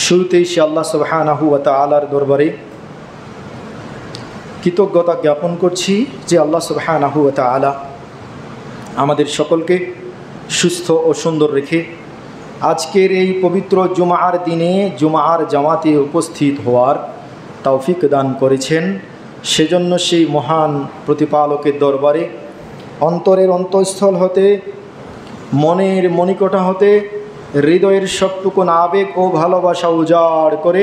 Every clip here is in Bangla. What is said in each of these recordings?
শুরুতেই সে আল্লাহ সুবহানাহু ওয়া তাআলার দরবারে কৃতজ্ঞতা জ্ঞাপন করছি যে আল্লাহ সুবহানাহু ওয়া তাআলা আমাদের সকলকে সুস্থ ও সুন্দর রেখে আজকের এই পবিত্র জুমার দিনে জুমার জামাতে উপস্থিত হওয়ার তৌফিক দান করেছেন। সেজন্য সেই মহান প্রতিপালকের দরবারে অন্তরের অন্তঃস্থল হতে, মনের মণিকোঠা হতে, হৃদয়ের সবটুকু আবেগ ও ভালোবাসা উজাড় করে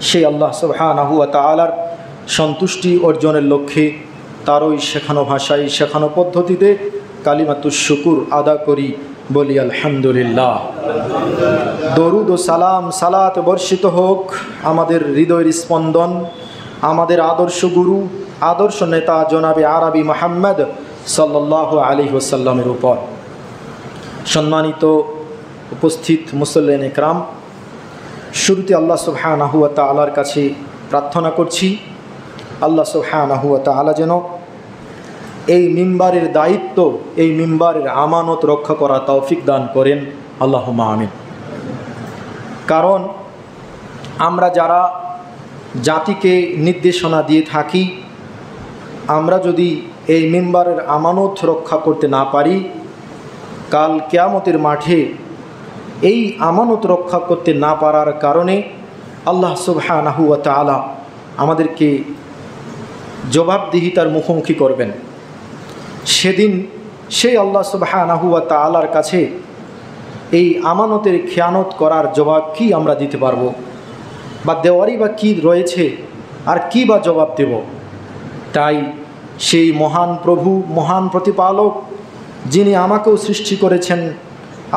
সেই আল্লাহ সুবহানাহু ওয়া তাআলার সন্তুষ্টি অর্জনের লক্ষ্যে তারই শেখানো ভাষায় শেখানো পদ্ধতিতে কালিমাতুশ শুকুর আদা করি, বলি আলহামদুলিল্লাহ। দরুদ ও সালাম সালাত বর্ষিত হোক আমাদের হৃদয়ের স্পন্দন, আমাদের আদর্শ গুরু, আদর্শ নেতা জনাবে আরবি মুহাম্মদ সাল্লাল্লাহু আলাইহি ওয়াসাল্লামের উপর। সম্মানিত উপস্থিত মুসল্লিন ইকরাম, শুরুতে আল্লাহ সুবহানাহু ওয়া তাআলার কাছে প্রার্থনা করছি আল্লাহ সুবহানাহু ওয়া তাআলা যেন এই মিম্বারের দায়িত্ব, এই মিম্বারের আমানত রক্ষা করা তৌফিক দান করেন, আল্লাহুম্মা আমিন। কারণ আমরা যারা জাতিকে নির্দেশনা দিয়ে থাকি, আমরা যদি এই মিম্বারের আমানত রক্ষা করতে না পারি, কাল কিয়ামতের মাঠে এই আমানত রক্ষা করতে না পারার কারণে আল্লাহ সুবহানাহু ওয়া তাআলা আমাদেরকে জবাবদিহিতার মুখোমুখি করবেন। সেদিন সেই আল্লাহ সুবহানাহু ওয়া তাআলার কাছে এই আমানতের খেয়ানত করার জবাব কি আমরা দিতে পারবো, বা দেওয়ারই বা কী রয়েছে, আর কি বা জবাব দেব। তাই সেই মহান প্রভু, মহান প্রতিপালক, যিনি আমাকেও সৃষ্টি করেছেন,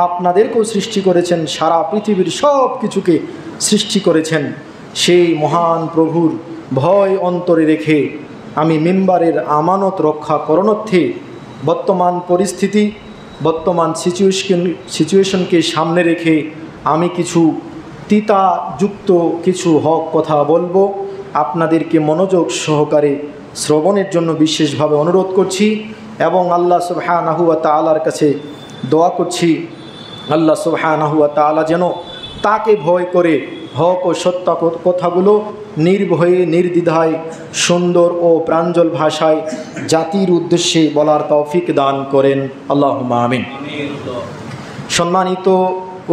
আপনাদেরকেও সৃষ্টি করেছেন, সারা পৃথিবীর সব কিছুকে সৃষ্টি করেছেন, সেই মহান প্রভুর ভয় অন্তরে রেখে আমি মিম্বারের আমানত রক্ষা করণার্থে বর্তমান পরিস্থিতি, বর্তমান সিচুয়েশনকে সামনে রেখে আমি কিছু তিতাযুক্ত কিছু হক কথা বলবো। আপনাদেরকে মনোযোগ সহকারে শ্রবণের জন্য বিশেষভাবে অনুরোধ করছি এবং আল্লাহ সুবহানাহু ওয়া তাআলার কাছে দোয়া করছি আল্লাহ সুবহানাহু ওয়া তাআলা যেন তাকে ভয় করে হক ও সত্য কথাগুলো নির্ভয়ে নির্দ্বিধায় সুন্দর ও প্রাঞ্জল ভাষায় জাতির উদ্দেশ্যে বলার তৌফিক দান করেন, আল্লাহুম্মা আমিন। সম্মানিত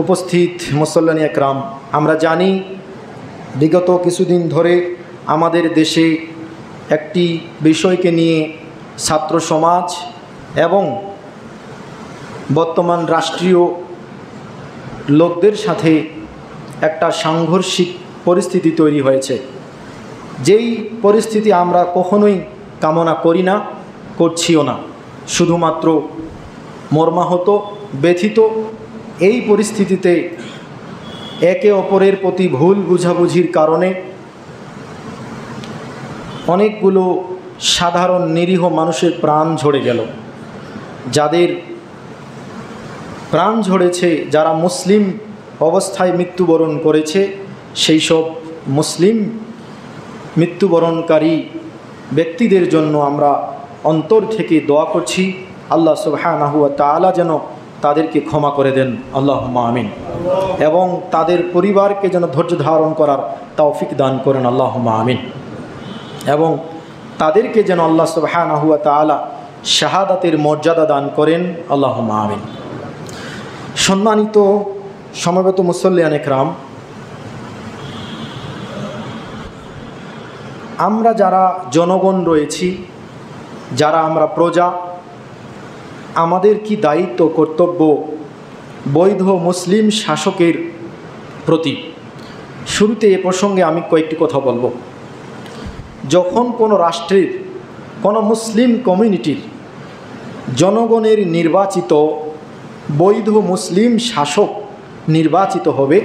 উপস্থিত মুসল্লিন ইকরাম, আমরা জানি বিগত কিছুদিন ধরে আমাদের দেশে একটি বিষয়কে নিয়ে ছাত্র সমাজ এবং বর্তমান রাষ্ট্রীয় লোকদের সাথে একটা সাংঘর্ষিক পরিস্থিতি তৈরি হয়েছে, যেই পরিস্থিতি আমরা কখনোই কামনা করি না, করছিও না। শুধুমাত্র মর্মাহত, ব্যথিত এই পরিস্থিতিতে একে অপরের প্রতি ভুল বুঝাবুঝির কারণে অনেকগুলো সাধারণ নিরীহ মানুষের প্রাণ ঝরে গেল। যাদের প্রাণ ঝরেছে, যারা মুসলিম অবস্থায় মৃত্যুবরণ করেছে, সেই সব মুসলিম মৃত্যুবরণকারী ব্যক্তিদের জন্য আমরা অন্তর থেকে দোয়া করছি আল্লাহ সুবহানাহু ওয়া তাআলা যেন তাদেরকে ক্ষমা করে দেন, আল্লাহুম্মা আমিন, এবং তাদের পরিবারকে যেন ধৈর্য ধারণ করার তৌফিক দান করেন, আল্লাহুম্মা আমিন, এবং তাদেরকে যেন আল্লাহ সুবহানাহু ওয়া তাআলা শাহাদাতের মর্যাদা দান করেন, আল্লাহুম্মা আমিন। সম্মানিত সমবেত মুসল্লিয়ান ইকরাম, আমরা যারা জনগণ রয়েছি, যারা আমরা প্রজা, আমাদের কি দায়িত্ব কর্তব্য বৈধ মুসলিম শাসকের প্রতি। শুরুতে এ প্রসঙ্গে আমি কয়েকটি কথা বলবো। যখন কোনো রাষ্ট্রের, কোনো মুসলিম কমিউনিটির জনগণের নির্বাচিত বৈধ মুসলিম শাসক নির্বাচিত হবে,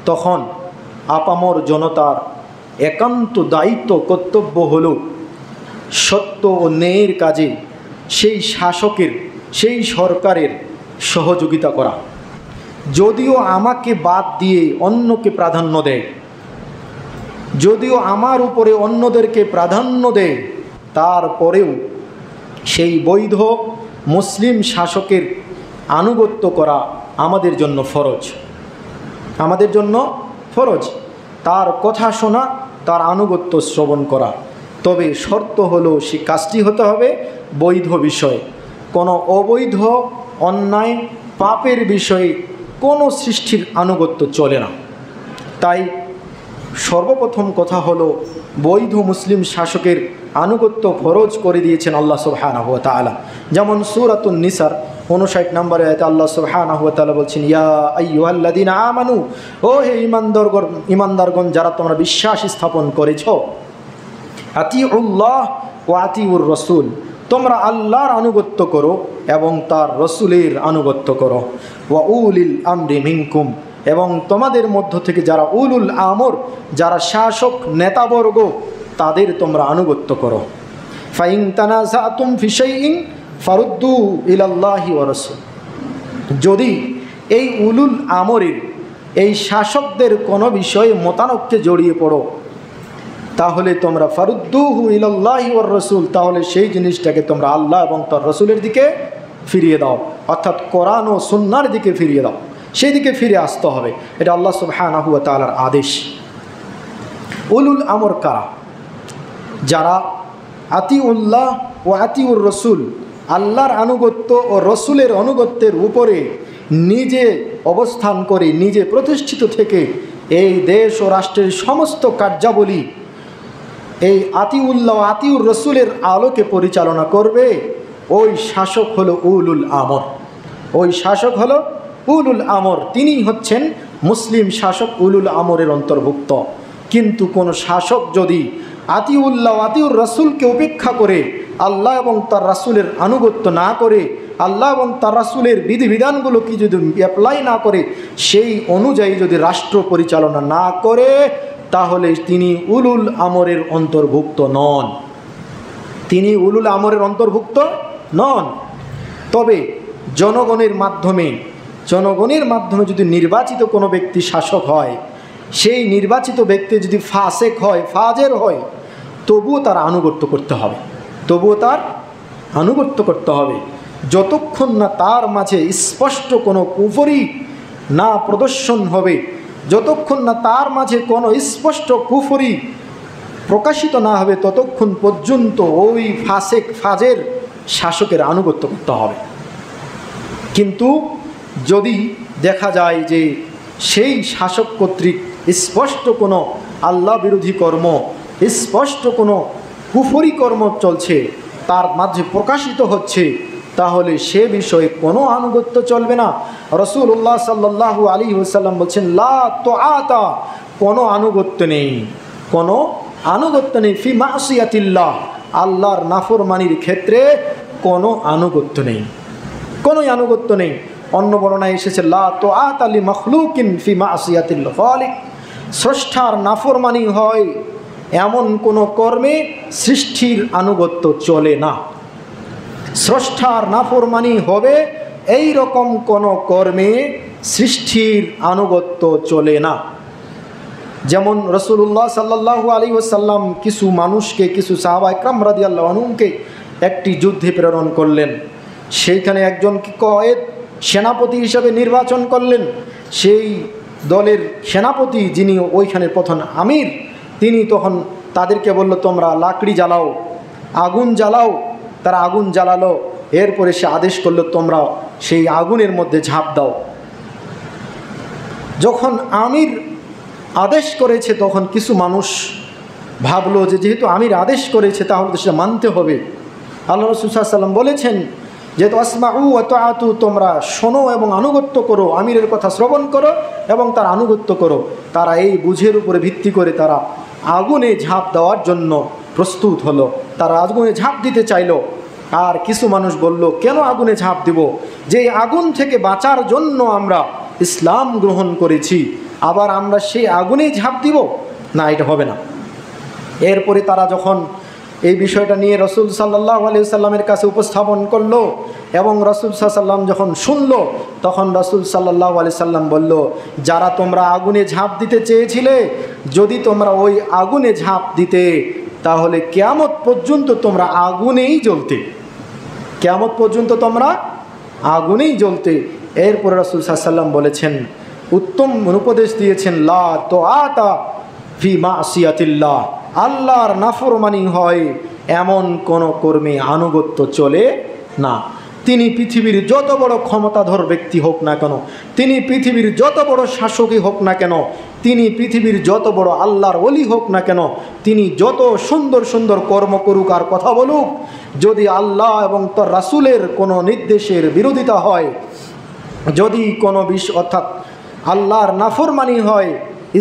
তখন আপামর জনতার একান্ত দায়িত্ব কর্তব্য হল সত্য ও ন্যায়ের কাজে সেই শাসকের, সেই সরকারের সহযোগিতা করা। যদিও আমাকে বাদ দিয়ে অন্যকে প্রাধান্য দেয়, যদিও আমার উপরে অন্যদেরকে প্রাধান্য দেয়, তারপরেও সেই বৈধ মুসলিম শাসকের আনুগত্য করা আমাদের জন্য ফরজ, আমাদের জন্য ফরজ, তার কথা শোনা, তার আনুগত্য শ্রবণ করা। তবে শর্ত হলো সে কাজটি হতে হবে বৈধ বিষয়। কোনো অবৈধ অন্যায় পাপের বিষয়ে কোনো সৃষ্টির আনুগত্য চলে না। তাই সর্বপ্রথম কথা হলো বৈধ মুসলিম শাসকের আনুগত্য ফরজ করে দিয়েছেন আল্লাহ সুবহানাহু ওয়া তাআলা। যেমন সূরাতুন নিসার 59 নম্বর আয়াতে আল্লাহ সুবহানাহু ওয়া তাআলা বলছেন, ইয়া আইয়ুহাল্লাযীনা আমানু, ও হে ঈমানদারগণ যারা তোমরা বিশ্বাস স্থাপন করেছ, আতিউল্লাহ ওয়া আতিউর রাসূল, তোমরা আল্লাহর আনুগত্য করো এবং তার রসুলের আনুগত্য করো। ওয়া উলিল আমরি মিনকুম, এবং তোমাদের মধ্য থেকে যারা উলুল আমর, যারা শাসক নেতাবর্গ, তাদের তোমরা আনুগত্য করো। ফাইন তানাযাতুম ফি শাইইন ফারুদ্দু ইলাল্লাহি ওয়া রাসূল, যদি এই উলুল আমরের, এই শাসকদের কোনো বিষয়ে মতানৈক্যে জড়িয়ে পড়ো, তাহলে তোমরা ফারুদ্দুহু ইলাল্লাহি ওয়ার রাসূল, তাহলে সেই জিনিসটাকে তোমরা আল্লাহ এবং তার রসুলের দিকে ফিরিয়ে দাও, অর্থাৎ কোরআন ও সুন্নাহর দিকে ফিরিয়ে দাও, সেই দিকে ফিরে আসতে হবে। এটা আল্লাহ সুবহানাহু ওয়া তাআলার আদেশ। উলুল আমর কারা? যারা আতিউল্লাহ ও আতিউর রসুল, আল্লাহর আনুগত্য ও রসুলের আনুগত্যের উপরে নিজে অবস্থান করে, নিজে প্রতিষ্ঠিত থেকে এই দেশ ও রাষ্ট্রের সমস্ত কার্যাবলী এই আতিউল্লাহ ও আতিউর রসুলের আলোকে পরিচালনা করবে, ওই শাসক হলো উলুল আমর। ওই শাসক হলো উলুল আমর, তিনিই হচ্ছেন মুসলিম শাসক, উলুল আমরের অন্তর্ভুক্ত। কিন্তু কোন শাসক যদি আতিউল্লাহ আতিউর রাসূলকে উপেক্ষা করে আল্লাহ এবং তার রাসূলের আনুগত্য না করে, আল্লাহ এবং তার রাসূলের বিধিবিধানগুলোকে যদি অ্যাপ্লাই না করে, সেই অনুযায়ী যদি রাষ্ট্র পরিচালনা না করে, তাহলে তিনি উলুল আমরের অন্তর্ভুক্ত নন। তিনি উলুল আমরের অন্তর্ভুক্ত নন। তবে জনগণের মাধ্যমে যদি নির্বাচিত কোনো ব্যক্তি শাসক হয়, সেই নির্বাচিত ব্যক্তি যদি ফাসেক হয়, ফাজের হয়, তবুও তার আনুগত্য করতে হবে। যতক্ষণ না তার মাঝে স্পষ্ট কোনো কুফরি না প্রদর্শন হবে, যতক্ষণ না তার মাঝে কোনো স্পষ্ট কুফরি প্রকাশিত না হবে, ততক্ষণ পর্যন্ত ওই ফাজের শাসকের আনুগত্য করতে হবে। কিন্তু যদি দেখা যায় যে সেই শাসক কর্তৃক স্পষ্ট কোনো আল্লাহ বিরোধী কর্ম, স্পষ্ট কোনো কুফরি কর্ম চলছে, তার মাঝে প্রকাশিত হচ্ছে, তাহলে সে বিষয়ে কোনো আনুগত্য চলবে না। রাসূলুল্লাহ সাল্লাল্লাহু আলাইহি ওয়াসাল্লাম বলছেন, লা তুআতা, কোনো আনুগত্য নেই ফি মাসিয়াতিল্লাহ, আল্লাহর নাফরমানির ক্ষেত্রে কোনো আনুগত্য নেই। অন্য বর্ণনায় এসেছে, লা তুআতা লি মাখলুকিন ফি মাসিয়াতিল খালিক, স্রষ্টার নাফরমানি হয় এমন কোনো কর্মে সৃষ্টির আনুগত্য চলে না। স্রষ্টার নাফরমানি হবে এই রকম কোনো কর্মে সৃষ্টির আনুগত্য চলে না। যেমন রাসূলুল্লাহ সাল্লাল্লাহু আলাইহি ওয়াসাল্লাম কিছু মানুষকে, কিছু সাহাবা ইকরাম রাদিয়াল্লাহু আনহুমকে একটি যুদ্ধে প্রেরণ করলেন। সেইখানে একজনকে কয়েদ সেনাপতি হিসাবে নির্বাচন করলেন। সেই দলের সেনাপতি, যিনি ওইখানে প্রধান আমির, তিনি তখন তাদেরকে বলল, তোমরা লাকড়ি জ্বালাও, আগুন জ্বালাও। তারা আগুন জ্বালালো। এরপরে সে আদেশ করলো, তোমরা সেই আগুনের মধ্যে ঝাঁপ দাও। যখন আমির আদেশ করেছে, তখন কিছু মানুষ ভাবলো যে যেহেতু আমির আদেশ করেছে, তাহলে তো সেটা মানতে হবে। আল্লাহ রাসূল সাল্লাল্লাহু আলাইহি ওয়াসাল্লাম বলেছেন, যেহেতু আসমাউ ওয়া তাআতু, তোমরা শোনো এবং আনুগত্য করো, আমিরের কথা শ্রবণ করো এবং তার আনুগত্য করো। তারা এই বুঝের উপরে ভিত্তি করে তারা আগুনে ঝাঁপ দেওয়ার জন্য প্রস্তুত হলো। তারা আগুনে ঝাঁপ দিতে চাইলো। আর কিছু মানুষ বলল, কেন আগুনে ঝাঁপ দিব? যে আগুন থেকে বাঁচার জন্য আমরা ইসলাম গ্রহণ করেছি, আবার আমরা সেই আগুনেই ঝাঁপ দিব? না, এটা হবে না। এরপরে তারা যখন এই বিষয়টা নিয়ে রাসূল সাল্লাল্লাহু আলাইহি ওয়াসাল্লামের কাছে উপস্থাপন করলো এবং রাসূল সাল্লাল্লাহু আলাইহি ওয়াসাল্লাম যখন শুনলো, তখন রাসূল সাল্লাল্লাহু আলাইহি ওয়াসাল্লাম বলল, যারা তোমরা আগুনে ঝাঁপ দিতে চেয়েছিলে, যদি তোমরা ওই আগুনে ঝাঁপ দিতে, তাহলে কিয়ামত পর্যন্ত তোমরা আগুনেই জ্বলতে। কিয়ামত পর্যন্ত তোমরা আগুনেই জ্বলতে। এরপরে রাসূল সাল্লাল্লাহু আলাইহি ওয়াসাল্লাম বলেছেন, উত্তম উপদেশ দিয়েছেন, লা তাআতা ফি মাসিয়াতিল্লাহ, আল্লাহর নাফরমানি হয় এমন কোনো কর্মে আনুগত্য চলে না। তিনি পৃথিবীর যত বড় ক্ষমতাধর ব্যক্তি হোক না কেন, তিনি পৃথিবীর যত বড় শাসকই হোক না কেন, তিনি পৃথিবীর যত বড় আল্লাহর ওলি হোক না কেন, তিনি যত সুন্দর সুন্দর কর্ম করুক আর কথা বলুক, যদি আল্লাহ এবং তার রাসূলের কোনো নির্দেশের বিরোধিতা হয়, যদি কোনো অর্থাৎ আল্লাহর নাফরমানি হয়,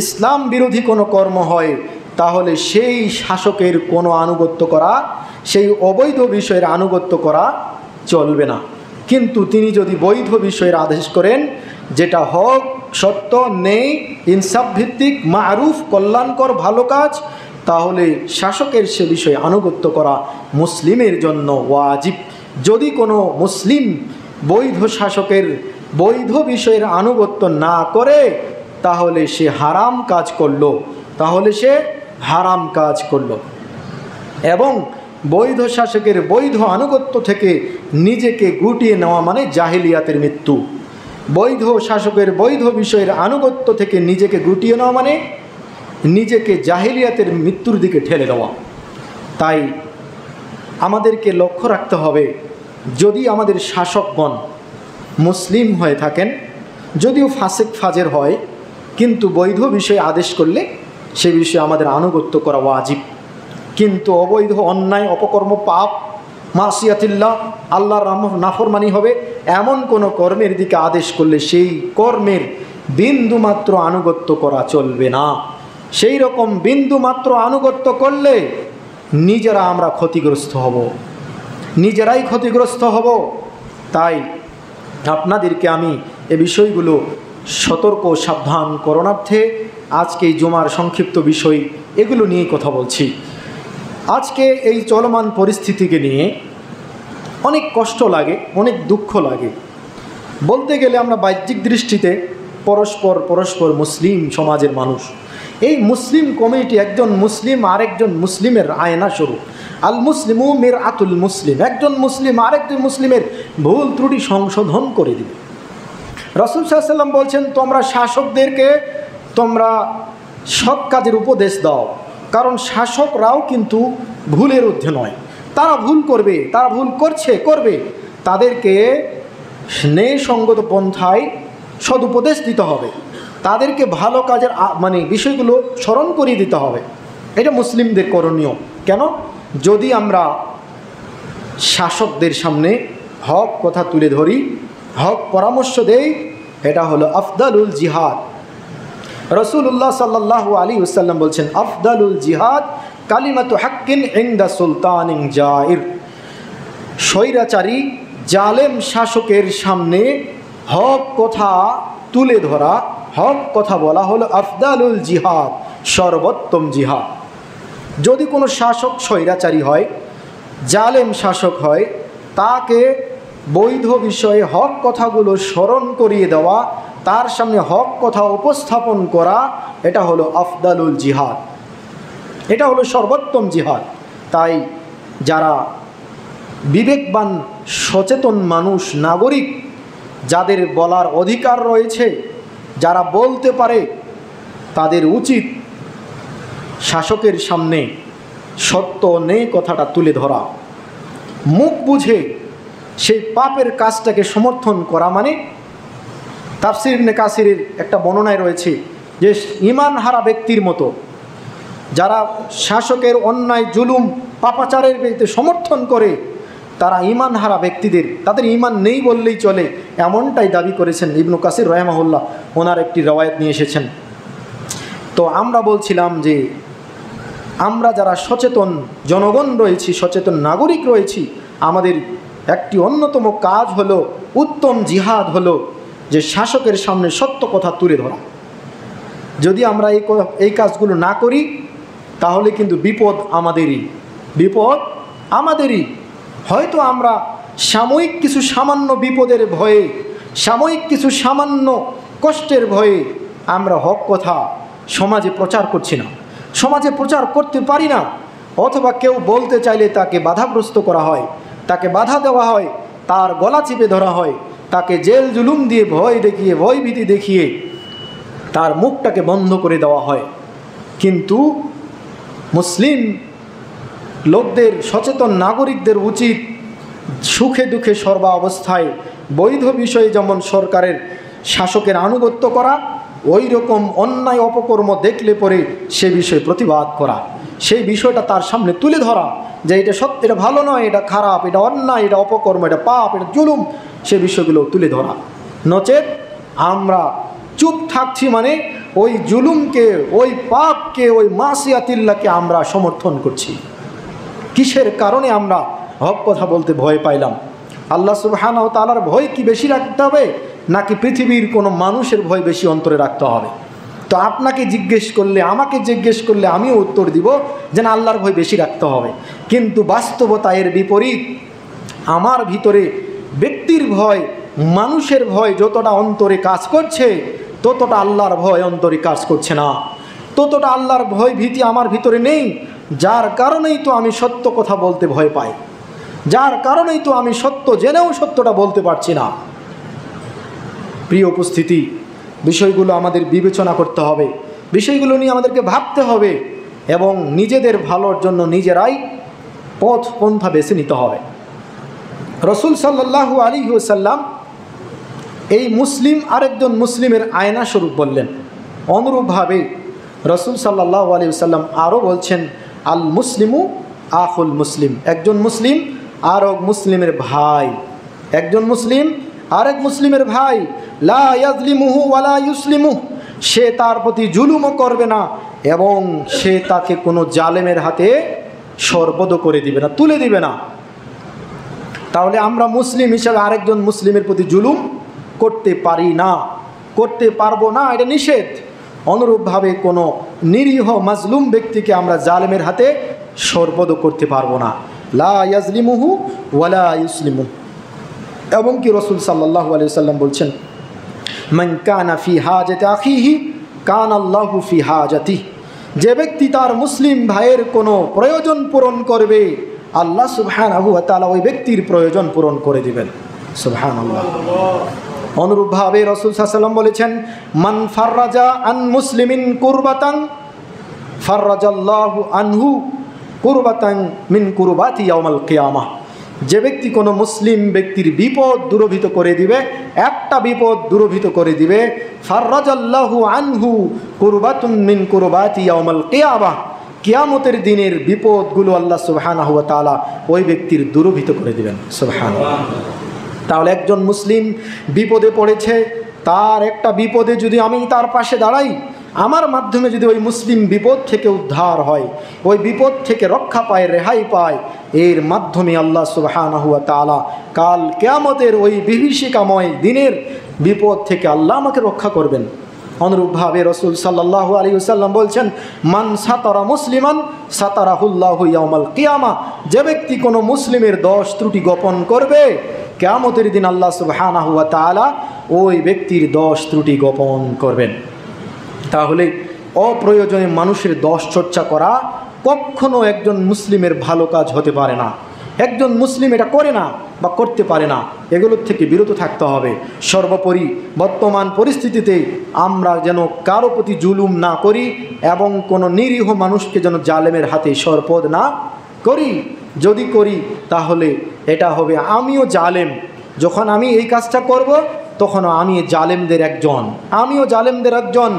ইসলাম বিরোধী কোনো কর্ম হয়, তাহলে সেই শাসকের কোনো আনুগত্য করা, সেই অবৈধ বিষয়ের আনুগত্য করা চলবে না। কিন্তু তিনি যদি বৈধ বিষয়ের আদেশ করেন, যেটা হক, সত্য, নেই, ইনসাফ ভিত্তিক, মারুফ, কল্যাণকর, ভালো কাজ, তাহলে শাসকের সে বিষয়ে আনুগত্য করা মুসলিমের জন্য ওয়াজিব। যদি কোনো মুসলিম বৈধ শাসকের বৈধ বিষয়ের আনুগত্য না করে, তাহলে সে হারাম কাজ করলো, তাহলে সে হারাম কাজ করলো। এবং বৈধ শাসকের বৈধ আনুগত্য থেকে নিজেকে গুটিয়ে নেওয়া মানে জাহিলিয়াতের মৃত্যু। বৈধ শাসকের বৈধ বিষয়ের আনুগত্য থেকে নিজেকে গুটিয়ে নেওয়া মানে নিজেকে জাহিলিয়াতের মৃত্যুর দিকে ঠেলে দেওয়া। তাই আমাদেরকে লক্ষ্য রাখতে হবে, যদি আমাদের শাসকগণ মুসলিম হয়ে থাকেন, যদিও ফাসেক ফাজের হয়, কিন্তু বৈধ বিষয়ে আদেশ করলে সে বিষয়ে আমাদের আনুগত্য করা ওয়াজিব। কিন্তু অবৈধ, অন্যায়, অপকর্ম, পাপ, মাসিয়াতিল্লাহ, আল্লাহর নাফরমানি হবে এমন কোনো কর্মের দিকে আদেশ করলে সেই কর্মের বিন্দুমাত্র আনুগত্য করা চলবে না। সেই রকম বিন্দুমাত্র আনুগত্য করলে নিজেরা আমরা ক্ষতিগ্রস্ত হব, নিজেরাই ক্ষতিগ্রস্ত হব। তাই আপনাদেরকে আমি এ বিষয়গুলো সতর্ক সাবধান করণার্থে আজকে এই জুমার সংক্ষিপ্ত বিষয় এগুলো নিয়ে কথা বলছি। আজকে এই চলমান পরিস্থিতিকে নিয়ে অনেক কষ্ট লাগে, অনেক দুঃখ লাগে। বলতে গেলে আমরা বাহ্যিক দৃষ্টিতে পরস্পর মুসলিম সমাজের মানুষ। এই মুসলিম কমিউনিটি একজন মুসলিম আরেকজন মুসলিমের আয়না স্বরূপ। আল মুসলিমু মিরআতুল মুসলিম, একজন মুসলিম আরেকজন মুসলিমের ভুল ত্রুটি সংশোধন করে দিবে। রাসূল সাল্লাল্লাহু আলাইহি ওয়াসাল্লাম বলছেন, তোমরা শাসকদেরকে তোমরা সৎ কাজের উপদেশ দাও, কারণ শাসকরাও কিন্তু ভুলের ঊর্ধ্বে নয়। তারা ভুল করবে, তারা ভুল করবে, তাদেরকে ন্যায়সঙ্গত পন্থায় সদুপদেশ দিতে হবে, তাদেরকে ভালো কাজের মানে বিষয়গুলো স্মরণ করিয়ে দিতে হবে। এটা মুসলিমদের করণীয়। কেন? যদি আমরা শাসকদের সামনে হক কথা তুলে ধরি, হক পরামর্শ দেই, এটা হলো আফদালুল জিহাদ। রাসূলুল্লাহ সাল্লাল্লাহু আলাইহি ওয়াসাল্লাম বলছেন, আফদালুল জিহাদ কালিমাতু হাক্কিন ইনদা সুলতানিন জাইর। স্বৈরাচারী জালেম শাসকের সামনে হক কথা তুলে ধরা, হক কথা বলা হলো আফদালুল জিহাদ, সর্বোত্তম জিহাদ। যদি কোনো শাসক স্বৈরাচারী হয়, জালেম শাসক হয়, তাকে বৈধ বিষয়ে হক কথাগুলো স্মরণ করিয়ে দেওয়া, তার সামনে হক কথা উপস্থাপন করা, এটা হলো আফদালুল জিহাদ, এটা হলো সর্বোত্তম জিহাদ। তাই যারা বিবেকবান সচেতন মানুষ, নাগরিক, যাদের বলার অধিকার রয়েছে, যারা বলতে পারে, তাদের উচিত শাসকের সামনে সত্য নেই কথাটা তুলে ধরা, মুখ বুঝে সেই পাপের কাজটাকে সমর্থন করা। মানে তাফসির ইবনে কাসিরের একটা বর্ণনায় রয়েছে যে ঈমান হারা ব্যক্তির মতো যারা শাসকের অন্যায়, জুলুম, পাপাচারের বিরুদ্ধে সমর্থন করে, তারা ঈমান হারা ব্যক্তিদের, তাদের ঈমান নেই বললেই চলে, এমনটাই দাবি করেছেন ইবনে কাসির রাহিমাহুল্লাহ, ওনার একটি রওয়ায়াত নিয়ে এসেছেন। তো আমরা বলছিলাম যে আমরা যারা সচেতন জনগণ রয়েছি, সচেতন নাগরিক রয়েছি, আমাদের একটি অন্যতম কাজ হলো, উত্তম জিহাদ হলো যে শাসকের সামনে সত্য কথা তুলে ধরা। যদি আমরা এই কাজগুলো না করি, তাহলে কিন্তু বিপদ আমাদেরই, বিপদ আমাদেরই। হয়তো আমরা সাময়িক কিছু সামান্য বিপদের ভয়ে, সাময়িক কিছু সামান্য কষ্টের ভয়ে আমরা হক কথা সমাজে প্রচার করছি না, সমাজে প্রচার করতে পারি না, অথবা কেউ বলতে চাইলে তাকে বাধাগ্রস্ত করা হয়, তাকে বাধা দেওয়া হয়, তার গলা চিপে ধরা হয়, তাকে জেল জুলুম দিয়ে ভয় দেখিয়ে, ভয়ভীতি দেখিয়ে তার মুখটাকে বন্ধ করে দেওয়া হয়। কিন্তু মুসলিম লোকদের, সচেতন নাগরিকদের উচিত সুখে দুঃখে সর্বা অবস্থায় বৈধ বিষয়ে যেমন সরকারের শাসকের আনুগত্য করা, ওই রকম অন্যায় অপকর্ম দেখলে পরে সে বিষয়ে প্রতিবাদ করা, সেই বিষয়টা তার সামনে তুলে ধরা যে এটা সত্য, এটা ভালো নয়, এটা খারাপ, এটা অন্যায়, এটা অপকর্ম, এটা পাপ, এটা জুলুম, সে বিষয়গুলো তুলে ধরা। নচেত আমরা চুপ থাকছি মানে ওই জুলুমকে, ওই পাপকে, ওই মাসিয়াতিল্লাহকে আমরা সমর্থন করছি। কিসের কারণে আমরা হক কথা বলতে ভয় পাইলাম? আল্লাহ সুবহানাহু ওয়া তাআলার ভয় কি বেশি রাখতে হবে, নাকি পৃথিবীর কোনো মানুষের ভয় বেশি অন্তরে রাখতে হবে? তো আপনাকে জিজ্ঞেস করলে, আমাকে জিজ্ঞেস করলে আমিও উত্তর দিব যে না, আল্লাহর ভয় বেশি রাখতে হবে। কিন্তু বাস্তবতা এর বিপরীত। আমার ভিতরে ব্যক্তির ভয়, মানুষের ভয় যতটা অন্তরে কাজ করছে, ততটা আল্লাহর ভয় অন্তরে কাজ করছে না, ততটা আল্লাহর ভয় ভীতি আমার ভিতরে নেই। যার কারণেই তো আমি সত্য কথা বলতে ভয় পাই, যার কারণেই তো আমি সত্য জেনেও সত্যটা বলতে পারছি না। প্রিয় উপস্থিতি, বিষয়গুলো আমাদের বিবেচনা করতে হবে, বিষয়গুলো নিয়ে আমাদেরকে ভাবতে হবে এবং নিজেদের ভালোর জন্য নিজেরাই পথ পন্থা বেছে নিতে হবে। রাসূল সাল্লাল্লাহু আলাইহি ওয়াসাল্লাম এই মুসলিম আরেকজন মুসলিমের আয়না স্বরূপ বললেন। অনুরূপভাবে রাসূল সাল্লাল্লাহু আলাইহি ওয়াসাল্লাম আরও বলছেন, আল মুসলিমু আখুল মুসলিম, একজন মুসলিম আর এক মুসলিমের ভাই, একজন মুসলিম আরেক মুসলিমের ভাই। লা ইয়াজলিমুহু ওয়ালা ইউসলিমুহু, সে তার প্রতি জুলুমও করবে না এবং সে তাকে কোনো জালেমের হাতে সরবদ করে দিবে না, তুলে দিবে না। তাহলে আমরা মুসলিম হিসাবে আরেকজন মুসলিমের প্রতি জুলুম করতে পারি না, করতে পারবো না, এটা নিষেধ। অনুরূপভাবে কোনো নিরীহ মাজলুম ব্যক্তিকে আমরা জালেমের হাতে সরবদ করতে পারবো না। লা ইয়াজলিমুহু ওয়ালা ইউসলিমুহু। এবং কি রাসূল সাল্লাল্লাহু আলাইহি ওয়াসাল্লাম বলছেন, মান কানা ফি হাজাতি আখিহি কানা আল্লাহু ফি হাজাতিহি, যে ব্যক্তি তার মুসলিম ভাইয়ের কোনো প্রয়োজন পূরণ করবে, আল্লাহ সুবহানাহু ওয়া তাআলা ওই ব্যক্তির প্রয়োজন পূরণ করে দিবেন। সুবহানাল্লাহ। অনুরূপভাবে রাসূল সাল্লাল্লাহু আলাইহি ওয়াসাল্লাম বলেছেন, মান ফাররাজা আন মুসলিমিন কুরবাতান ফাররাজাল্লাহু আনহু কুরবাতান মিন কুরবাতি ইয়াউমাল কিয়ামাহ, যে ব্যক্তি কোনো মুসলিম ব্যক্তির বিপদ দূরভীত করে দিবে, একটা বিপদ দূরভীত করে দিবে, ফাররাজাল্লাহু আনহু কুরবাতুন মিন কুরবাতি ইয়াউমাল কিয়ামাহ, কিয়ামতের দিনের বিপদগুলো আল্লাহ সুবহানাহু ওয়া তাআলা ওই ব্যক্তির দূরভীত করে দিবেন। সুবহানাল্লাহ। তাহলে একজন মুসলিম বিপদে পড়েছে, তার একটা বিপদে যদি আমি তার পাশে দাঁড়াই, আমার মাধ্যমে যদি ওই মুসলিম বিপদ থেকে উদ্ধার হয়, ওই বিপদ থেকে রক্ষা পায়, রেহাই পায়, এর মাধ্যমে আল্লাহ সুবহানাহু ওয়া তাআলা কাল কিয়ামতের ওই বিভীষিকাময় দিনের বিপদ থেকে আল্লাহ আমাকে রক্ষা করবেন। অনুরূপভাবে রাসূল সাল্লাল্লাহু আলাইহি ওয়াসাল্লাম বলছেন, মান সাতারা মুসলিমান সাতারাহুল্লাহু ইয়াউমাল কিয়ামাহ, যে ব্যক্তি কোনো মুসলিমের দোষ ত্রুটি গোপন করবে, কিয়ামতের দিন আল্লাহ সুবহানাহু ওয়া তাআলা ওই ব্যক্তির দোষ ত্রুটি গোপন করবেন। তাহলে অপ্রয়োজনে মানুষের দোষ চর্চা করা কখনো একজন মুসলিমের ভালো কাজ হতে পারে না। একজন মুসলিম এটা করে না বা করতে পারে না, এগুলোর থেকে বিরত থাকতে হবে। সর্বোপরি বর্তমান পরিস্থিতিতে আমরা যেন কারো প্রতি জুলুম না করি এবং কোনো নিরীহ মানুষকে যেন জালেমের হাতে সরপদ না করি। যদি করি তাহলে এটা হবে আমিও জালেম। যখন আমি এই কাজটা করব তখন আমি জালেমদের একজন, আমিও জালেমদের একজন।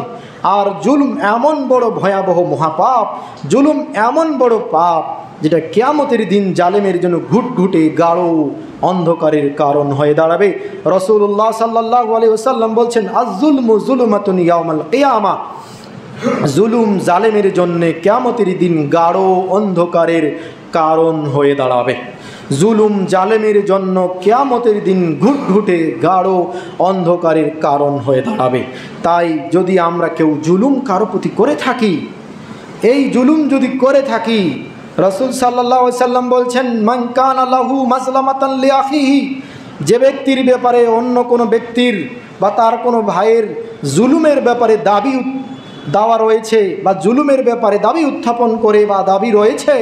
আর জুলুম এমন বড় ভয়াবহ মহাপাপ, জুলুম এমন বড় পাপ যেটা কিয়ামতের দিন জালেমের জন্য ঘুটঘুটে গাঢ় অন্ধকারের কারণ হয়ে দাঁড়াবে। রাসূলুল্লাহ সাল্লাল্লাহু আলাইহি ওয়াসাল্লাম বলছেন, আয-যুলমু যুলমাতুন ইয়াউমাল কিয়ামা, জুলুম জালেমের জন্য কিয়ামতের দিন গাঢ় অন্ধকারের কারণ হয়ে দাঁড়াবে। জুলুম জালেমের জন্য কিয়ামতের দিন ঘুটঘুটে গাঢ় অন্ধকারের কারণ হয়ে দাঁড়াবে। তাই যদি আমরা কেউ জুলুম কারো প্রতি করে থাকি, এই জুলুম যদি করে থাকি, রাসূল সাল্লাল্লাহু আলাইহি ওয়াসাল্লাম বলছেন, মান কানা লাহু মাজলামাতান লিআখিহি, যে ব্যক্তির ব্যাপারে অন্য কোনো ব্যক্তির বা তার কোনো ভাইয়ের জুলুমের ব্যাপারে দাওয়া রয়েছে বা জুলুমের ব্যাপারে দাবি উত্থাপন করে বা দাবি রয়েছে,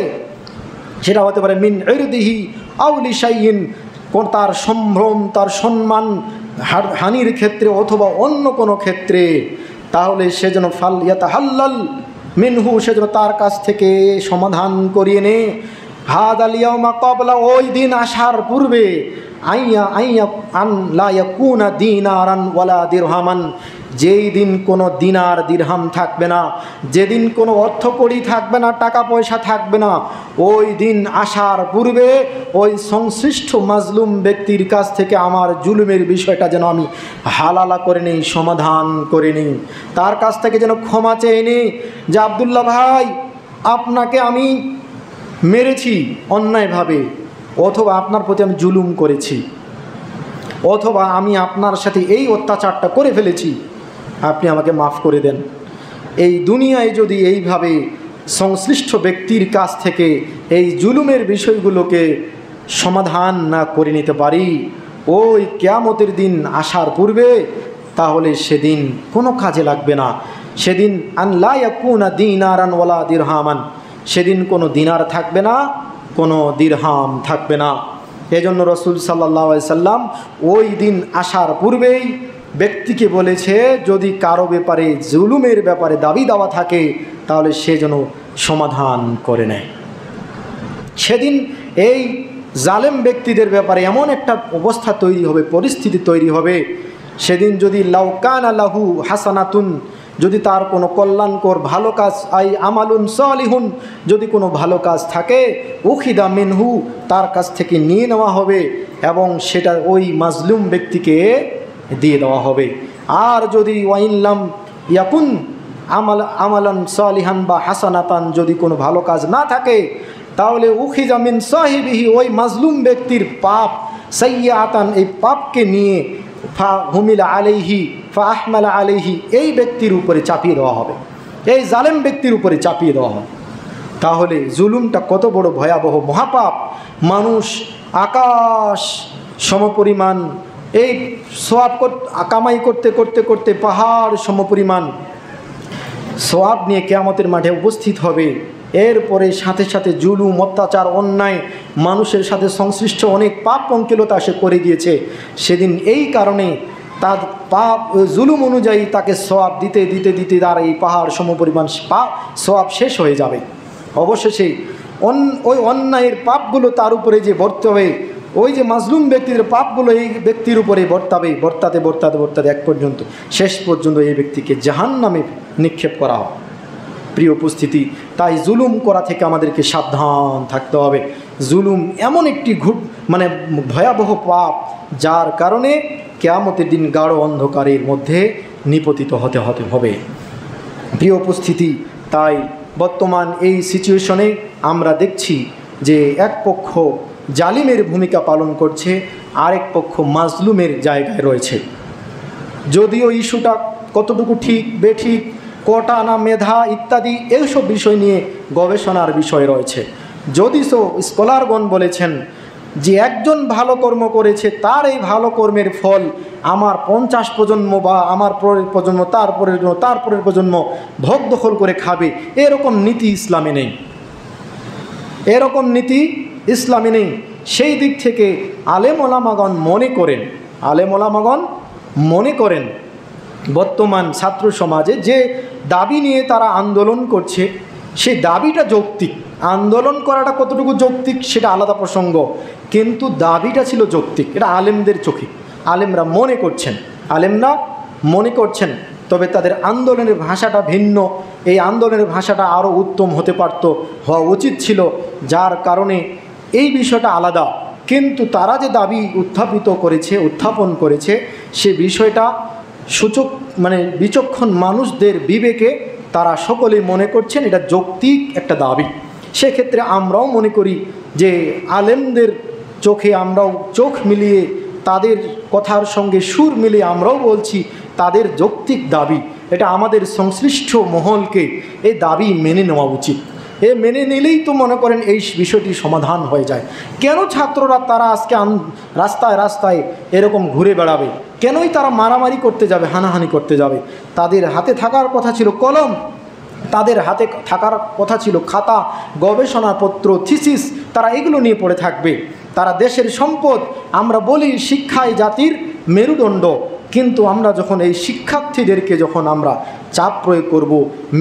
সেটা হতে পারে মিন ইরদিহি আও লিশাইইন, তার সম্ভ্রম, তার সম্মান হানির ক্ষেত্রে অথবা অন্য কোনো ক্ষেত্রে, তাহলে সে যেন ফাল ইয়াতাহাল্লাল মিনহু, সে যেন তার কাছ থেকে সমাধান করিয়ে নে। হাদাল ইয়াউমা ক্বাবলা, ওই দিন আসার পূর্বে, আইয়া আইয়া আন লা ইয়াকুনা দিনারান ওয়ালা দিরহামান, যেই দিন কোনো দিনার দিরহাম থাকবে না, যেদিন কোনো অর্থকড়ি থাকবে না, টাকা পয়সা থাকবে না, ওই দিন আসার পূর্বে ওই সংশ্লিষ্ট মাজলুম ব্যক্তির কাছ থেকে আমার জুলুমের বিষয়টা যেন আমি হালালা করে নিই, সমাধান করে নিই, তার কাছ থেকে যেন ক্ষমা চেয়ে নিই যে আব্দুল্লাহ ভাই, আপনাকে আমি মেরেছি অন্যায়ভাবে, অথবা আপনার প্রতি আমি জুলুম করেছি, অথবা আমি আপনার সাথে এই অত্যাচারটা করে ফেলেছি, আপনি আমাকে মাফ করে দেন। এই দুনিয়ায় যদি এইভাবে সংশ্লিষ্ট ব্যক্তির কাছ থেকে এই জুলুমের বিষয়গুলোকে সমাধান না করে নিতে পারি, ওই কিয়ামতের দিন আসার পূর্বে, তাহলে সেদিন কোনো কাজে লাগবে না। সেদিন আন লা ইয়াকুনা দিনারান ওয়ালা দিরহামান, সেদিন কোনো দিনার থাকবে না, কোনো দিরহাম থাকবে না। এজন্য রাসূল সাল্লাল্লাহু আলাইহি সাল্লাম ওই দিন আসার পূর্বেই ব্যক্তিকে বলেছে, যদি কারো ব্যাপারে জুলুমের ব্যাপারে দাবি দাওয়া থাকে, তাহলে সে যেন সমাধান করে নেয়। সেদিন এই জালেম ব্যক্তিদের ব্যাপারে এমন একটা অবস্থা তৈরি হবে, পরিস্থিতি তৈরি হবে, সেদিন যদি লাউ কানা লাহু হাসানাতুন, যদি তার কোনো কল্যাণকর ভালো কাজ, আই আমালুন সালিহুন, যদি কোনো ভালো কাজ থাকে, উখিদা মিনহু, তার কাছ থেকে নিয়ে নেওয়া হবে এবং সেটা ওই মাজলুম ব্যক্তিকে দিয়ে দেওয়া হবে। আর যদি ওয়াইনলাম ইয়াকুন আমালান সালিহান বা হাসানাতান, যদি কোনো ভালো কাজ না থাকে, তাহলে উখিজা মিন সাহিবিহি, ওই মাজলুম ব্যক্তির পাপ, সাইয়্যাতান, এই পাপকে নিয়ে, ফা হুমিলা আলাইহি ফা আহমালা আলাইহি, এই ব্যক্তির উপরে চাপিয়ে দেওয়া হবে, এই জালেম ব্যক্তির উপরে চাপিয়ে দেওয়া হবে। তাহলে জুলুমটা কত বড় ভয়াবহ মহাপাপ। মানুষ আকাশ সমপরিমাণ এই সোয়াব কামাই করতে করতে করতে পাহাড় সমপরিমাণ সোয়াব নিয়ে কিয়ামতের মাঠে উপস্থিত হবে। এরপরে সাথে সাথে জুলুম, অত্যাচার, অন্যায়, মানুষের সাথে সংশ্লিষ্ট অনেক পাপ পঙ্কিলতা সে করে গিয়েছে। সেদিন এই কারণে তার পাপ জুলুম অনুযায়ী তাকে সোয়াব দিতে দিতে দিতে তার এই পাহাড় সমপরিমাণ সোয়াব শেষ হয়ে যাবে। অবশেষে ওই অন্যায়ের পাপগুলো তার উপরে যে বর্তে হবে, ওই যে মাজলুম ব্যক্তির পাপগুলো এই ব্যক্তির উপরে বর্তাবে, বর্তাতে বর্তাতে বর্তাতে এক পর্যন্ত শেষ পর্যন্ত এই ব্যক্তিকে জাহান্নামে নিক্ষেপ করা হয়। প্রিয় উপস্থিতি, তাই জুলুম করা থেকে আমাদেরকে সাবধান থাকতে হবে। জুলুম এমন একটি ভয়াবহ পাপ, যার কারণে কিয়ামতের দিন গাঢ় অন্ধকারের মধ্যে নিপতিত হতে হবে। প্রিয় উপস্থিতি, তাই বর্তমান এই সিচুয়েশনে আমরা দেখছি যে এক পক্ষ জালিমের ভূমিকা পালন করছে, আরেক পক্ষ মাজলুমের জায়গায় রয়েছে। যদিও ইস্যুটা কতটুকু ঠিক বেঠিক, কোটা না মেধা ইত্যাদি, এইসব বিষয় নিয়ে গবেষণার বিষয় রয়েছে। যদিও স্কলারগণ বলেছেন যে একজন ভালো কর্ম করেছে, তার এই ভালো কর্মের ফল আমার 50 প্রজন্ম বা আমার পরের প্রজন্ম, তারপরের প্রজন্ম ভোগ দখল করে খাবে, এরকম নীতি ইসলামে নেই, এরকম নীতি ইসলামে নেই। সেই দিক থেকে আলেম ওলামাগণ মনে করেন বর্তমান ছাত্র সমাজে যে দাবি নিয়ে তারা আন্দোলন করছে, সেই দাবিটা যৌক্তিক। আন্দোলন করাটা কতটুকু যৌক্তিক সেটা আলাদা প্রসঙ্গ, কিন্তু দাবিটা ছিল যৌক্তিক। এটা আলেমদের চোখে আলেমরা মনে করছেন, তবে তাদের আন্দোলনের ভাষাটা ভিন্ন। এই আন্দোলনের ভাষাটা আরও উত্তম হতে পারত, হওয়া উচিত ছিল, যার কারণে এই বিষয়টা আলাদা। কিন্তু তারা যে দাবি উত্থাপন করেছে সে বিষয়টা বিচক্ষণ মানুষদের বিবেকে তারা সকলেই মনে করছেন এটা যৌক্তিক একটা দাবি। সেক্ষেত্রে আমরাও মনে করি যে আলেমদের চোখে আমরাও চোখ মিলিয়ে, তাদের কথার সঙ্গে সুর মিলিয়ে আমরাও বলছি তাদের যৌক্তিক দাবি। এটা আমাদের সংশ্লিষ্ট মহলকে এই দাবি মেনে নেওয়া উচিত। মেনে নিলেই তো মনে করেন এই বিষয়টি সমাধান হয়ে যায়। কেন ছাত্ররা তারা আজকে রাস্তায় রাস্তায় এরকম ঘুরে বেড়াবে? কেনই তারা মারামারি করতে যাবে, হানাহানি করতে যাবে? তাদের হাতে থাকার কথা ছিল কলম, তাদের হাতে থাকার কথা ছিল খাতা, গবেষণাপত্র, থিসিস, তারা এগুলো নিয়ে পড়ে থাকবে। তারা দেশের সম্পদ। আমরা বলি শিক্ষায় জাতির মেরুদণ্ড, কিন্তু আমরা যখন এই শিক্ষার্থীদেরকে যখন আমরা চাপ প্রয়োগ করব,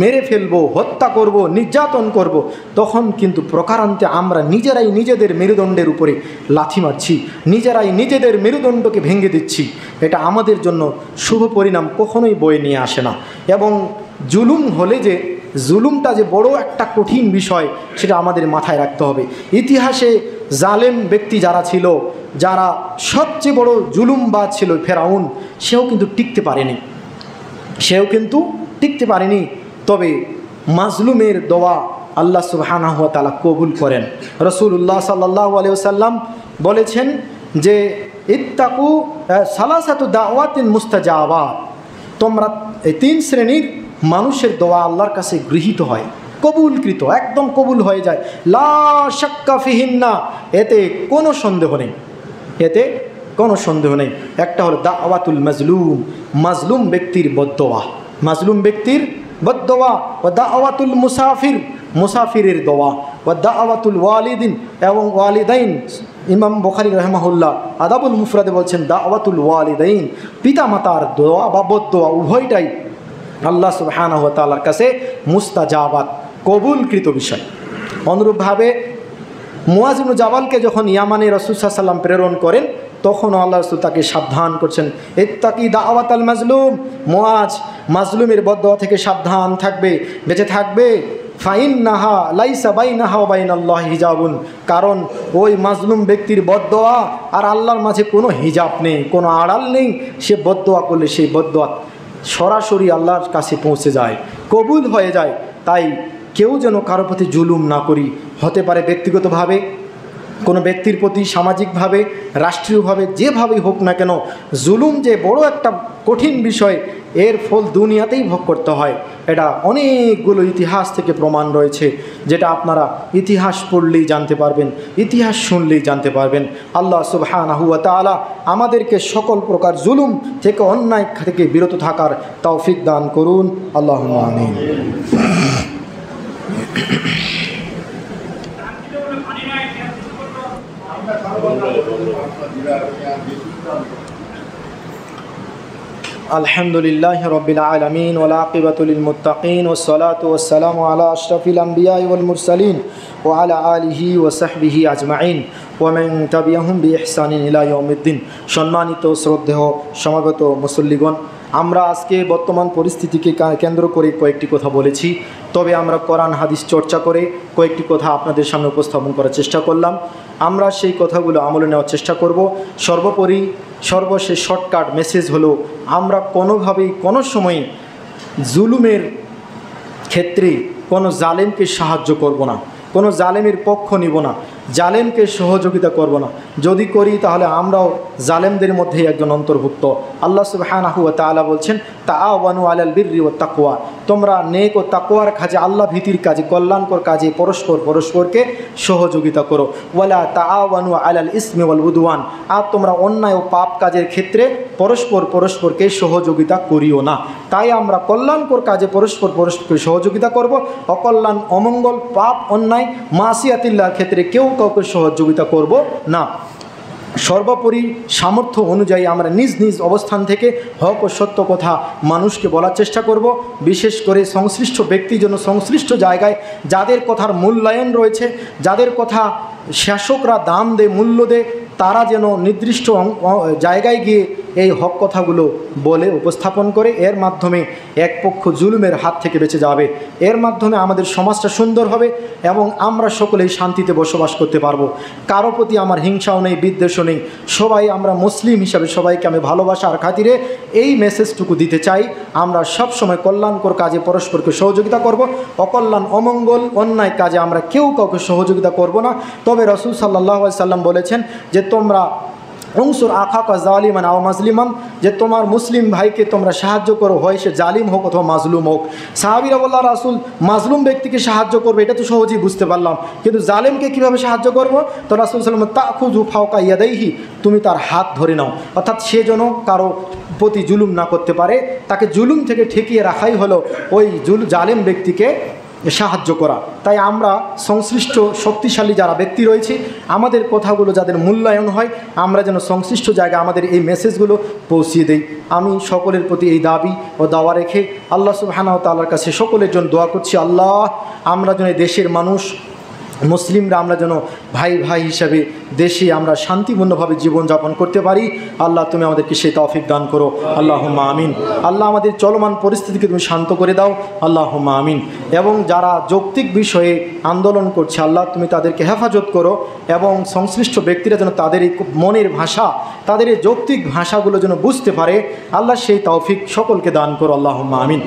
মেরে ফেলবো, হত্যা করব, নির্যাতন করব, তখন কিন্তু প্রকারান্তে আমরা নিজেরাই নিজেদের মেরুদণ্ডের উপরে লাথি মারছি, নিজেরাই নিজেদের মেরুদণ্ডকে ভেঙে দিচ্ছি। এটা আমাদের জন্য শুভ পরিণাম কখনোই বয়ে নিয়ে আসে না। এবং জুলুম হলে যে জুলুমটা যে বড় একটা কঠিন বিষয়, সেটা আমাদের মাথায় রাখতে হবে। ইতিহাসে জালেম ব্যক্তি যারা ছিল, যারা সবচেয়ে বড় জুলুমবাজ ছিল ফেরাউন, সেও কিন্তু টিকতে পারেনি। তবে মাজলুমের দোয়া আল্লাহ সুবহানাহু ওয়া তাআলা কবুল করেন। রাসূলুল্লাহ সাল্লাল্লাহু আলাইহি ওয়াসাল্লাম বলেছেন যে ইত্তাকু সালাসাতু দাওয়াতিন মুস্তাজাবাত, তোমরা এই 3 শ্রেণীর মানুষের দোয়া আল্লাহর কাছে গৃহীত হয়, কবুলকৃত, একদম কবুল হয়ে যায়। লা শাক্কা ফিহিন্না, এতে কোনো সন্দেহ নেই। একটা হলো দাওয়াতুল মাজলুম, মাজলুম ব্যক্তির বদদোয়া, ও দাওয়াতুল মুসাফির, মুসাফিরের দোয়া, ও দাওয়াতুল ওয়ালিদিন এবং ওয়ালিদাইন। ইমাম বুখারী রাহিমাহুল্লাহ আদাবুল মুফরাদে বলছেন দাওয়াতুল ওয়ালিদাইন, পিতা মাতার দোয়া বা বদদোয়া উভয়টাই আল্লাহ সুবহানাহু ওয়া তাআলার কাছে মুস্তাজাবাত, কবুলকৃত বিষয়। অনুরূপভাবে মুআজ ইবনে জাবালকে যখন ইয়ামানে রাসূল সাল্লাল্লাহু আলাইহি ওয়াসাল্লাম প্রেরণ করেন, তখন আল্লাহ রাসূল তাকে সাবধান করছেন, ইত্তাকি দাওয়াতাল মাজলুম, মুআজ মাজলুমের বদদোয়া থেকে সাবধান থাকবে, বেঁচে থাকবে। ফাইন্নাহা লাইসা বাইনাহা ওয়া বাইনাল্লাহি হিজাবুন, কারণ ওই মাজলুম ব্যক্তির বদদোয়া আর আল্লাহর মাঝে কোনো হিজাব নেই, কোনো আড়াল নেই। সে বদদোয়া করলে সেই বদদোয়া সরাসরি আল্লাহর কাছে পৌঁছে যায়, কবুল হয়ে যায়। তাই কেউ যেন কারো প্রতি জুলুম না করি, হতে পারে ব্যক্তিগতভাবে, কোনো ব্যক্তির প্রতি, সামাজিকভাবে, রাষ্ট্রীয়ভাবে, যেভাবেই হোক না কেন, জুলুম যে বড় একটা কঠিন বিষয়, এর ফল দুনিয়াতেই ভোগ করতে হয়। এটা অনেকগুলো ইতিহাস থেকে প্রমাণ রয়েছে, যেটা আপনারা ইতিহাস পড়লেই জানতে পারবেন, ইতিহাস শুনলেই জানতে পারবেন। আল্লাহ সুবহানাহু ওয়া তাআলা আমাদেরকে সকল প্রকার জুলুম থেকে, অন্যায় থেকে বিরত থাকার তৌফিক দান করুন। আল্লাহুম্মা আমিন। আলহামদুলিল্লাহি রাব্বিল আলামিন ওয়াল আকিবাতু লিল মুত্তাকিন ওয়াস সালাতু ওয়াস সালামু আলা আশরাফিল আমবিয়া ওয়াল মুরসালিন ওয়া আলা আলিহি ওয়া সাহবিহি আজমাইন ওয়া মান তাবিআহুম বিইহসানিন ইলা ইয়াউমিদ্দিন। সম্মানিত শ্রদ্ধেয় সমাগত মুসল্লিগণ, আমরা আজকে বর্তমান পরিস্থিতিকে কেন্দ্র করে কয়েকটি কথা বলেছি, তবে আমরা কোরআন হাদিস চর্চা করে কয়েকটি কথা আপনাদের সামনে উপস্থাপন করার চেষ্টা করলাম। আমরা সেই কথাগুলো আমলে নেওয়ার চেষ্টা করব। সর্বোপরি সর্বশেষ শর্টকাট মেসেজ হলো, আমরা কোনোভাবেই কোনো সময় জুলুমের ক্ষেত্রে কোনো জালেমকে সাহায্য করব না, কোনো জালেমের পক্ষ নিব না, জালেমকে সহযোগিতা করব না। যদি করি তাহলে আমরাও জালেমদের মধ্যেই একজন অন্তর্ভুক্ত। আল্লাহ সুবহানাহু ওয়া তাআলা বলছেন, তাআওয়ানু আলাল বিররি ওয়াত তাকওয়া, তোমরা নেক ও তাকওয়ার কাজে, আল্লাহ ভীতির কাজে, কল্যাণকর কাজে পরস্পরকে সহযোগিতা করো। ওয়ালা তাআওয়ানু আলাল ইসমি ওয়াল উদওয়ান, আর তোমরা অন্যায় ও পাপ কাজের ক্ষেত্রে পরস্পরকে সহযোগিতা করিও না। তাই আমরা কল্যাণকর কাজে পরস্পরকে সহযোগিতা করব, অকল্যাণ, অমঙ্গল, পাপ, অন্যায়, মাসিয়াতিল্লাহর ক্ষেত্রে কেউ কাউকে সহযোগিতা করব না। সর্বোপরি সামর্থ্য অনুযায়ী আমরা নিজ নিজ অবস্থান থেকে হক ও সত্য কথা মানুষকে বলার চেষ্টা করব। বিশেষ করে সংশ্লিষ্ট ব্যক্তির জন্য, সংশ্লিষ্ট জায়গায় যাদের কথার মূল্যায়ন রয়েছে, যাদের কথা শাসকরা দাম দেয়, মূল্য দেয়, তারা যেন নির্দিষ্ট জায়গায় গিয়ে এই হক কথাগুলো বলে উপস্থাপন করে। এর মাধ্যমে এক পক্ষ জুলুমের হাত থেকে বেঁচে যাবে, এর মাধ্যমে আমাদের সমাজটা সুন্দর হবে এবং আমরা সকলেই শান্তিতে বসবাস করতে পারবো। কারো প্রতি আমার হিংসাও নেই, বিদ্বেষও নেই। সবাই আমরা মুসলিম হিসাবে সবাইকে আমি ভালোবাসার খাতিরে এই মেসেজটুকু দিতে চাই, আমরা সব সময় কল্যাণকর কাজে পরস্পরকে সহযোগিতা করব, অকল্যাণ, অমঙ্গল, অন্যায় কাজে আমরা কেউ কাউকে সহযোগিতা করব না। তবে রাসূল সাল্লাল্লাহু আলাইহি সাল্লাম বলেছেন যে তোমরা উনসুর আখাকা জালিমান আও মাজলিমান, যে তোমার মুসলিম ভাইকে তোমরা সাহায্য করো, হয় সে জালিম হোক অথবা মাজলুম হোক। সাহাবীরা বলল, রাসূল মাজলুম ব্যক্তিকে সাহায্য করবে, এটা তো সহজেই বুঝতে পারলাম, কিন্তু জালিমকে কীভাবে সাহায্য করব? তো রাসূল সাল্লাল্লাহু আলাইহি ওয়াসাল্লাম তাখুযু ফাওকা ইয়াদাইহি, তুমি তার হাত ধরে নাও, অর্থাৎ সে যেন কারো প্রতি জুলুম না করতে পারে। তাকে জুলুম থেকে ঠেকিয়ে রাখাই হলো ওই জালিম ব্যক্তিকে সাহায্য করা। তাই আমরা সংশ্লিষ্ট শক্তিশালী যারা ব্যক্তি রয়েছে, আমাদের কথাগুলো যাদের মূল্যায়ন হয়, আমরা যেন সংশ্লিষ্ট জায়গায় আমাদের এই মেসেজগুলো পৌঁছিয়ে দেই। আমি সকলের প্রতি এই দাবি ও দাওয়া রেখে আল্লাহ সুবহানাহু ওয়া তাআলার কাছে সকলের জন্য দোয়া করছি, আল্লাহ আমরা যেন দেশের মানুষ মুসলিমরা আমরা যেন ভাই ভাই হিসাবে দেশে আমরা শান্তিপূর্ণভাবে জীবনযাপন করতে পারি। আল্লাহ তুমি আমাদেরকে সেই তৌফিক দান করো, আল্লাহুম্মা আমিন। আল্লাহ আমাদের চলমান পরিস্থিতিকে তুমি শান্ত করে দাও, আল্লাহুম্মা আমিন। এবং যারা যৌক্তিক বিষয়ে আন্দোলন করছে, আল্লাহ তুমি তাদেরকে হেফাজত করো এবং সংশ্লিষ্ট ব্যক্তিরা যেন তাদের এই মনের ভাষা, তাদের এই যৌক্তিক ভাষাগুলো যেন বুঝতে পারে, আল্লাহ সেই তৌফিক সকলকে দান করো, আল্লাহুম্মা আমিন।